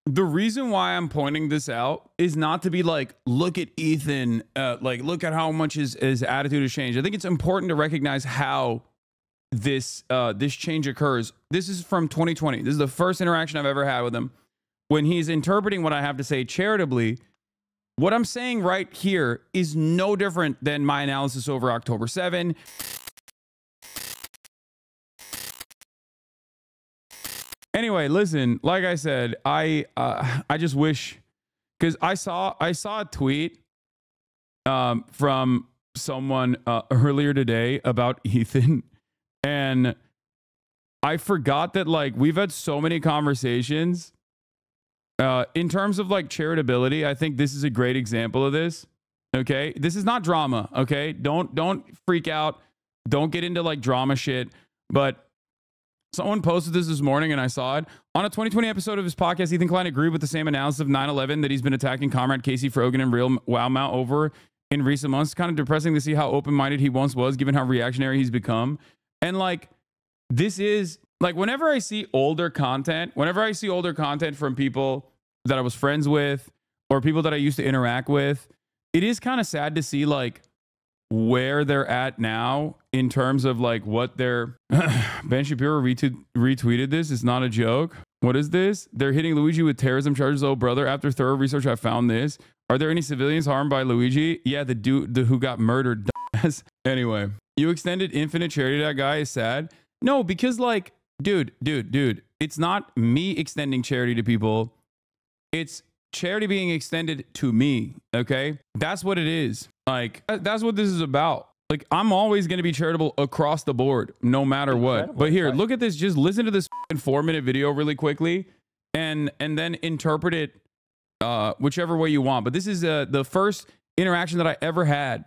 The reason why I'm pointing this out is not to be like, look at Ethan, like look at how much his attitude has changed. I think it's important to recognize how this change occurs. This is from 2020. This is the first interaction I've ever had with him. When he's interpreting what I have to say charitably, what I'm saying right here is no different than my analysis over October 7. Anyway, listen, like I said, I just wish, because I saw a tweet from someone earlier today about Ethan, and I forgot that like we've had so many conversations in terms of like charitability. I think this is a great example of this. Okay, this is not drama. Okay, don't freak out. Don't get into like drama shit. But someone posted this morning and I saw it. On a 2020 episode of his podcast, Ethan Klein agreed with the same analysis of 9/11 that he's been attacking Comrade Casey Frogan and Real Wowmouth over in recent months. It's kind of depressing to see how open-minded he once was, given how reactionary he's become. And like, this is like, whenever I see older content from people that I was friends with or people that I used to interact with, it is kind of sad to see like where they're at now in terms of like what they're Ben Shapiro retweeted this. It's not a joke. What is this? They're hitting Luigi with terrorism charges. Oh brother, after thorough research I found this. Are there any civilians harmed by Luigi? Yeah, the dude who got murdered. Anyway, you extended infinite charity to that guy is sad. No, because like dude, it's not me extending charity to people. It's charity being extended to me. Okay, that's what it is. Like, that's what this is about. Like, I'm always going to be charitable across the board, no matter what. But here, look at this. Just listen to this 4-minute video really quickly and then interpret it whichever way you want. But this is the first interaction that I ever had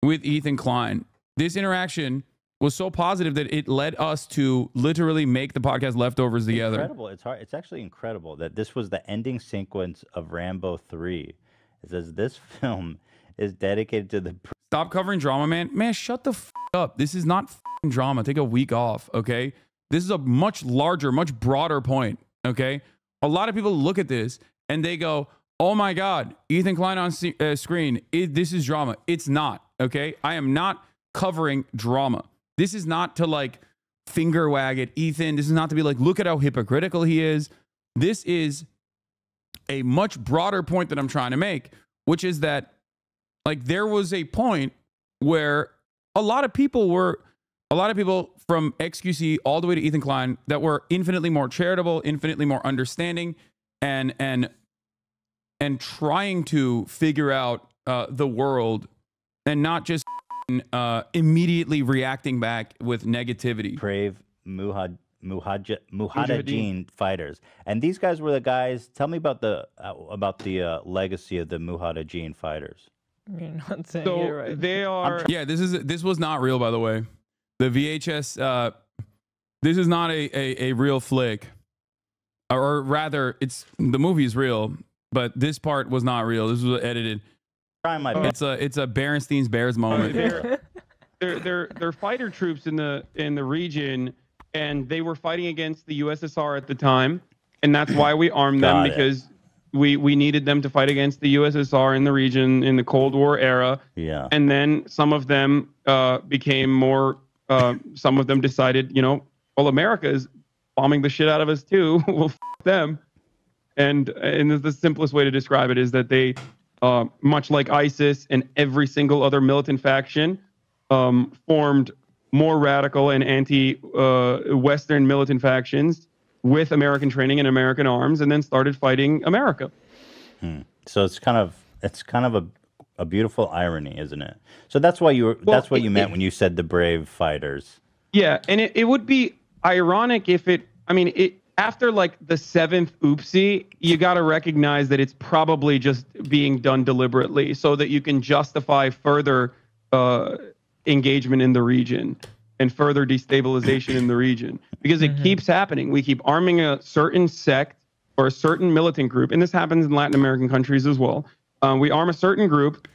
with Ethan Klein. This interaction was so positive that it led us to literally make the podcast Leftovers together. Incredible. It's actually incredible that this was the ending sequence of Rambo 3. It says this film is dedicated to the... Stop covering drama, man. Man, shut the up. This is not drama. Take a week off, okay? This is a much larger, much broader point, okay? A lot of people look at this and they go, oh my God, Ethan Klein on screen. This is drama. It's not, okay? I am not covering drama. This is not to like finger wag at Ethan. This is not to be like, look at how hypocritical he is. This is a much broader point that I'm trying to make, which is that like there was a point where a lot of people from XQC all the way to Ethan Klein that were infinitely more charitable, infinitely more understanding, and trying to figure out the world and not just immediately reacting back with negativity. Brave Mujahideen fighters, and these guys were the guys. Tell me about the legacy of the Mujahideen fighters. You're not saying So it right. they are. Yeah, this was not real, by the way. The VHS, this is not a real flick, or rather, the movie is real, but this part was not real. This was edited. Try my best. It's a Berenstein's Bears moment. They're fighter troops in the region, and they were fighting against the USSR at the time, and that's why we armed them, because we needed them to fight against the USSR in the region in the Cold War era. Yeah. And then some of them became more. Some of them decided, well, America is bombing the shit out of us too. Well, them. And the simplest way to describe it is that they, much like ISIS and every single other militant faction, formed more radical and anti-Western militant factions with American training and American arms, and then started fighting America. So it's kind of a beautiful irony, isn't it? So that's why that's what you meant when you said the brave fighters. Yeah, and it would be ironic if after like the 7th oopsie, you got to recognize that it's probably just being done deliberately so that you can justify further engagement in the region and further destabilization in the region, because it keeps happening. We keep arming a certain sect or a certain militant group, and this happens in Latin American countries as well. We arm a certain group.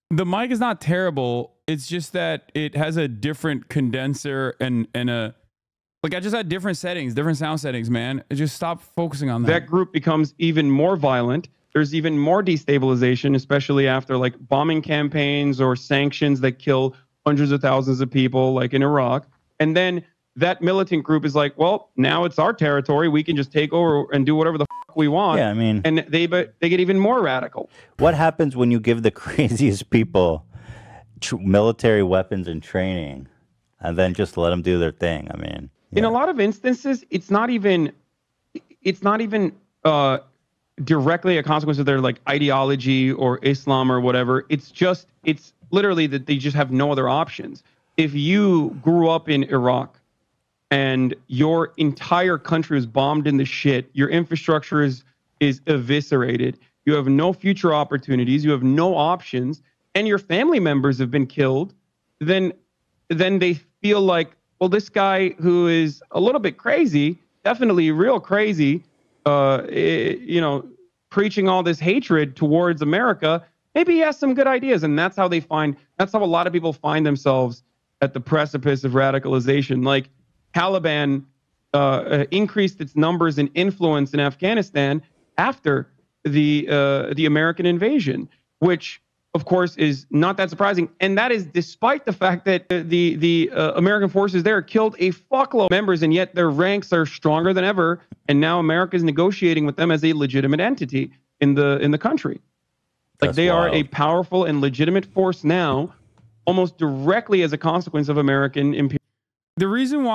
The mic is not terrible. It's just that it has a different condenser and a Like I just had different settings, different sound settings, man. Just stop focusing on that. That group becomes even more violent. There's even more destabilization, especially after like bombing campaigns or sanctions that kill hundreds of thousands of people, like in Iraq. And then that militant group is like, well, now it's our territory. We can just take over and do whatever the fuck we want. Yeah, I mean, and they get even more radical. What happens when you give the craziest people military weapons and training, and then just let them do their thing? I mean, in a lot of instances, it's not even directly a consequence of their like ideology or Islam or whatever. It's literally that they just have no other options. If you grew up in Iraq and your entire country is bombed in the shit, your infrastructure is eviscerated, you have no future opportunities, you have no options, and your family members have been killed, then they feel like, well, this guy who is a little bit crazy, definitely real crazy, preaching all this hatred towards America, maybe he has some good ideas. And that's how a lot of people find themselves at the precipice of radicalization. Like Taliban increased its numbers and influence in Afghanistan after the American invasion, which of course is not that surprising. And that is despite the fact that the American forces there killed a fuckload of members, and yet their ranks are stronger than ever. And now America is negotiating with them as a legitimate entity in the country. Like they are a powerful and legitimate force now, almost directly as a consequence of American imperialism. The reason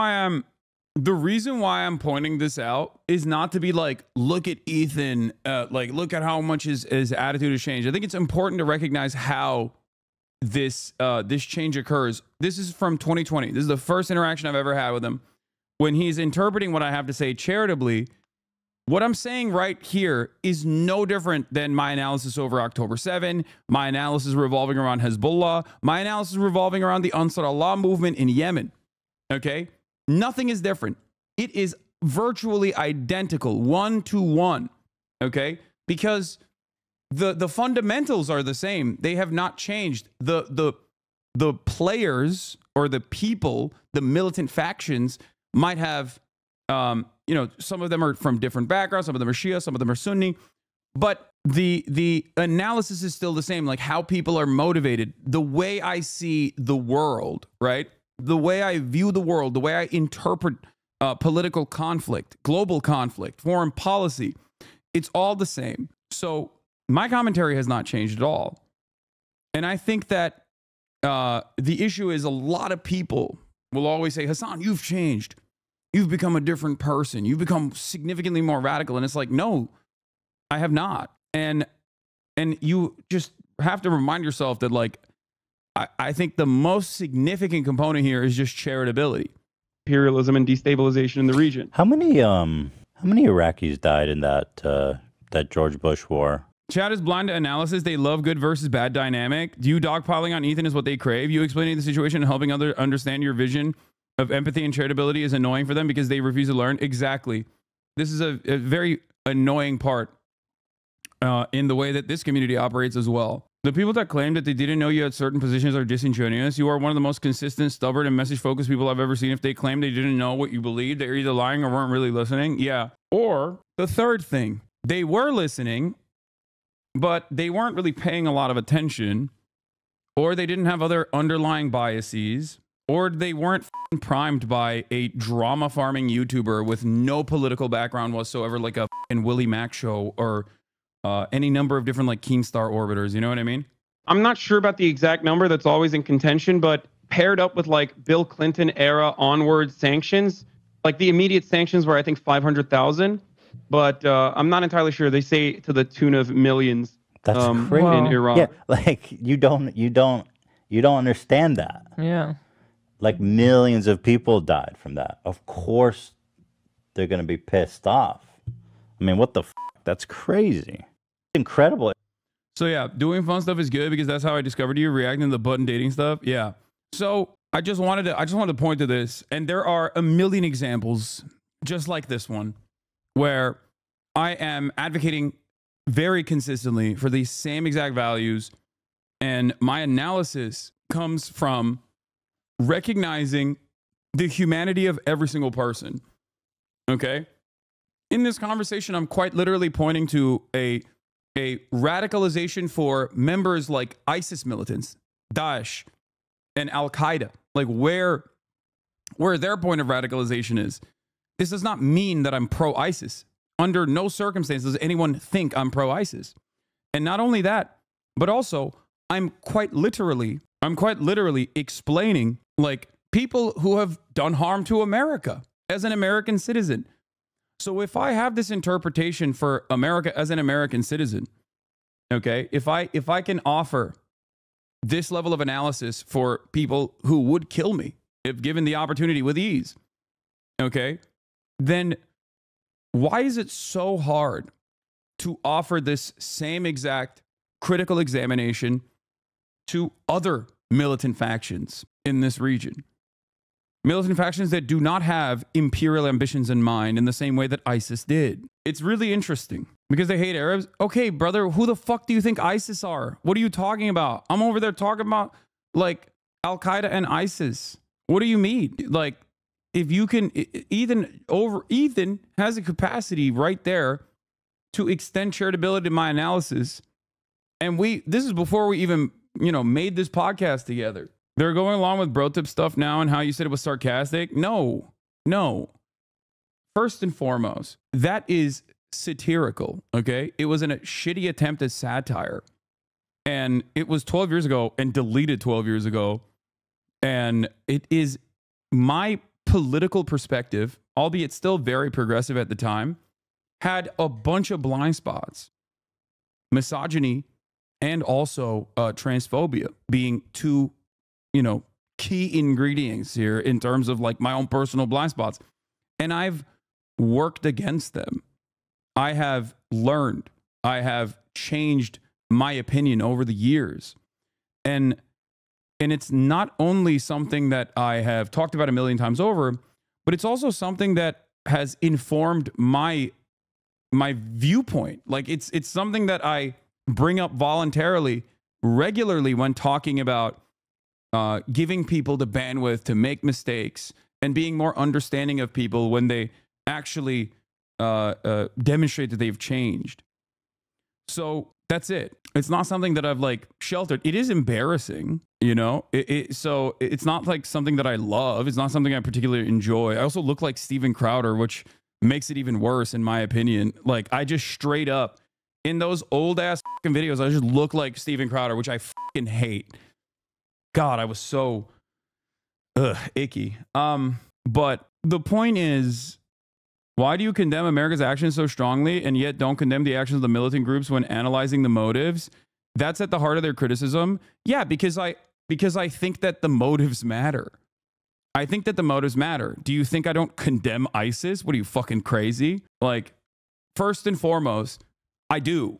why I'm pointing this out is not to be like, look at Ethan, like look at how much his attitude has changed. I think it's important to recognize how this change occurs. This is from 2020. This is the first interaction I've ever had with him. When he's interpreting what I have to say charitably, what I'm saying right here is no different than my analysis over October 7, my analysis revolving around Hezbollah, my analysis revolving around the Ansar Allah movement in Yemen. Okay? Nothing is different. It is virtually identical, 1-to-1. Okay? Because the fundamentals are the same. They have not changed. The players or the people, the militant factions might have some of them are from different backgrounds, some of them are Shia, some of them are Sunni, but the analysis is still the same, like how people are motivated, the way I see the world, right? The way I view the world, the way I interpret political conflict, global conflict, foreign policy, it's all the same. So my commentary has not changed at all. And I think that the issue is a lot of people will always say, Hasan, you've changed. You've become a different person. You've become significantly more radical. And it's like, no, I have not. And you just have to remind yourself that, like, I think the most significant component here is just charitability. Imperialism and destabilization in the region. How many Iraqis died in that George Bush war? Chad is blind to analysis. They love good versus bad dynamic. You dogpiling on Ethan is what they crave. You explaining the situation and helping others understand your vision of empathy and charitability is annoying for them because they refuse to learn. Exactly. This is a very annoying part in the way that this community operates as well. The people that claim that they didn't know you had certain positions are disingenuous. You are one of the most consistent, stubborn, and message-focused people I've ever seen. If they claim they didn't know what you believed, they're either lying or weren't really listening. Yeah. Or the third thing, they were listening, but they weren't really paying a lot of attention, or they didn't have other underlying biases, or they weren't primed by a drama farming YouTuber with no political background whatsoever, like a Willie Mac show or any number of different like Keemstar orbiters. You know what I mean? I'm not sure about the exact number that's always in contention, but paired up with like Bill Clinton era onward sanctions, like the immediate sanctions were, I think, 500,000, but I'm not entirely sure. They say to the tune of millions. That's crazy. In Iraq. Yeah, like you don't understand that. Yeah. Like millions of people died from that. Of course, they're going to be pissed off. I mean, what the f***? That's crazy. Incredible. So yeah, doing fun stuff is good because that's how I discovered you, reacting to the button dating stuff. Yeah. So I just wanted to point to this, and there are a million examples just like this one where I am advocating very consistently for these same exact values, and my analysis comes from recognizing the humanity of every single person. Okay? In this conversation, I'm quite literally pointing to a radicalization for members like ISIS militants, Daesh, and Al-Qaeda, like where their point of radicalization is. This does not mean that I'm pro-ISIS. Under no circumstances does anyone think I'm pro-ISIS. And not only that, but also I'm quite literally explaining like people who have done harm to America as an American citizen. So if I have this interpretation for America as an American citizen, okay, if I can offer this level of analysis for people who would kill me if given the opportunity with ease, okay, then why is it so hard to offer this same exact critical examination to other militant factions in this region? Militant factions that do not have imperial ambitions in mind in the same way that ISIS did. It's really interesting because they hate Arabs. Okay, brother, who the fuck do you think ISIS are? What are you talking about? I'm over there talking about like Al-Qaeda and ISIS. What do you mean? Like, if you can, Ethan has a capacity right there to extend charitability to my analysis. And this is before we even, made this podcast together. They're going along with bro tip stuff now and how you said it was sarcastic. No. First and foremost, that is satirical, okay? It was a shitty attempt at satire. And it was 12 years ago and deleted 12 years ago. And it is my political perspective, albeit still very progressive at the time, had a bunch of blind spots. Misogyny and also transphobia being two key ingredients here in terms of like my own personal blind spots. And I've worked against them. I have learned. I have changed my opinion over the years. And it's not only something that I have talked about a million times over, but it's also something that has informed my viewpoint. Like it's something that I bring up voluntarily, regularly when talking about giving people the bandwidth to make mistakes and being more understanding of people when they actually demonstrate that they've changed. So that's it. It's not something that I've like sheltered. It is embarrassing, so it's not like something that I love. It's not something I particularly enjoy. I also look like Steven Crowder, which makes it even worse in my opinion. Like I just straight up in those old ass fucking videos, I just look like Steven Crowder, which I fucking hate. God, I was so icky. But the point is, why do you condemn America's actions so strongly and yet don't condemn the actions of the militant groups when analyzing the motives? That's at the heart of their criticism. Yeah, because I think that the motives matter. I think that the motives matter. Do you think I don't condemn ISIS? What are you, fucking crazy? Like, first and foremost, I do.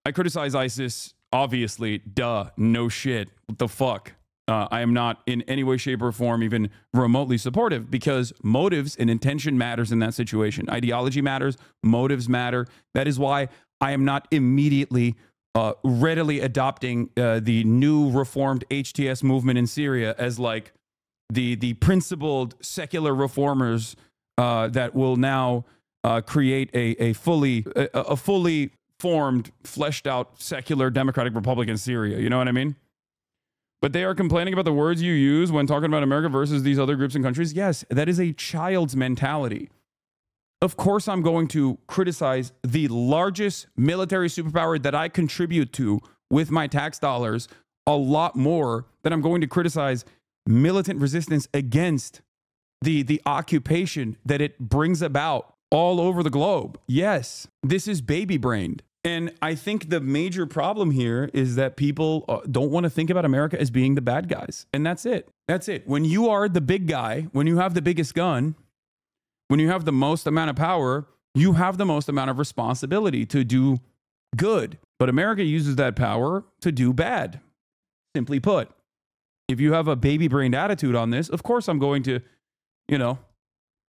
I criticize ISIS, obviously. Duh. No shit. What the fuck? I am not in any way, shape, or form even remotely supportive because motives and intention matters in that situation. Ideology matters. Motives matter. That is why I am not immediately readily adopting the new reformed HTS movement in Syria as like the principled secular reformers that will now create a fully formed, fleshed out secular democratic republic in Syria. You know what I mean? But they are complaining about the words you use when talking about America versus these other groups and countries. Yes, that is a child's mentality. Of course, I'm going to criticize the largest military superpower that I contribute to with my tax dollars a lot more than I'm going to criticize militant resistance against the occupation that it brings about all over the globe. Yes, this is baby-brained. And I think the major problem here is that people don't want to think about America as being the bad guys. And that's it. That's it. When you are the big guy, when you have the biggest gun, when you have the most amount of power, you have the most amount of responsibility to do good. But America uses that power to do bad. Simply put, if you have a baby-brained attitude on this, of course I'm going to,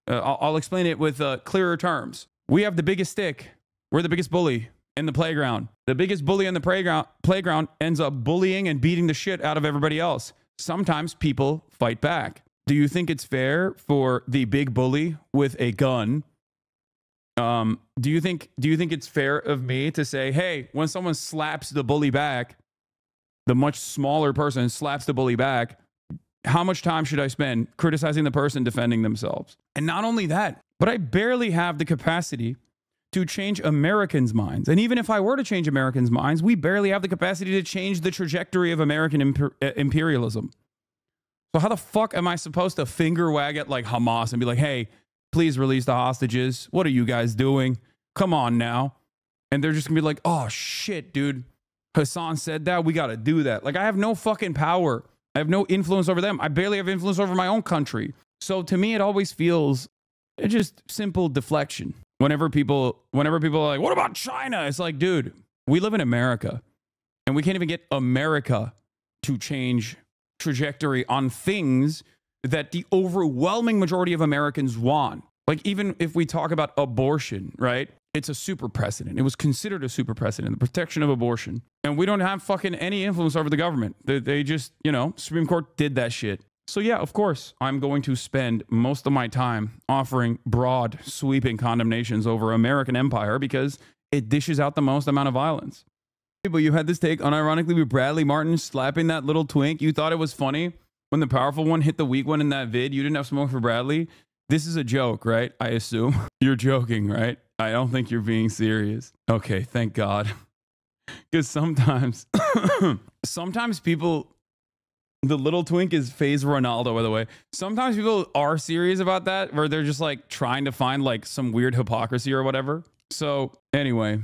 I'll explain it with clearer terms. We have the biggest stick. We're the biggest bully in the playground. The biggest bully in the playground ends up bullying and beating the shit out of everybody else. Sometimes people fight back. Do you think it's fair for the big bully with a gun? Do you think it's fair of me to say, hey, when someone slaps the bully back, the much smaller person slaps the bully back, how much time should I spend criticizing the person defending themselves? And not only that, but I barely have the capacity to change Americans' minds. And even if I were to change Americans' minds, we barely have the capacity to change the trajectory of American imperialism. So how the fuck am I supposed to finger wag at like Hamas and be like, hey, please release the hostages. What are you guys doing? Come on now. And they're just gonna be like, oh shit, dude. Hasan said that. We got to do that. Like, I have no fucking power. I have no influence over them. I barely have influence over my own country. So to me, it always feels just simple deflection. Whenever people are like, what about China? It's like, dude, we live in America and we can't even get America to change trajectory on things that the overwhelming majority of Americans want. Like, even if we talk about abortion, right? It's a super precedent. It was considered a super precedent, the protection of abortion. And we don't have fucking any influence over the government. They just, you know, Supreme Court did that shit. So yeah, of course, I'm going to spend most of my time offering broad, sweeping condemnations over American empire because it dishes out the most amount of violence. But you had this take unironically with Bradley Martin slapping that little twink. You thought it was funny when the powerful one hit the weak one in that vid. You didn't have smoke for Bradley. This is a joke, right? I assume you're joking, right? I don't think you're being serious. Okay, thank God. Because sometimes people, the little twink is phase Ronaldo, by the way. Sometimes people are serious about that, where they're just like trying to find like some weird hypocrisy or whatever. So anyway,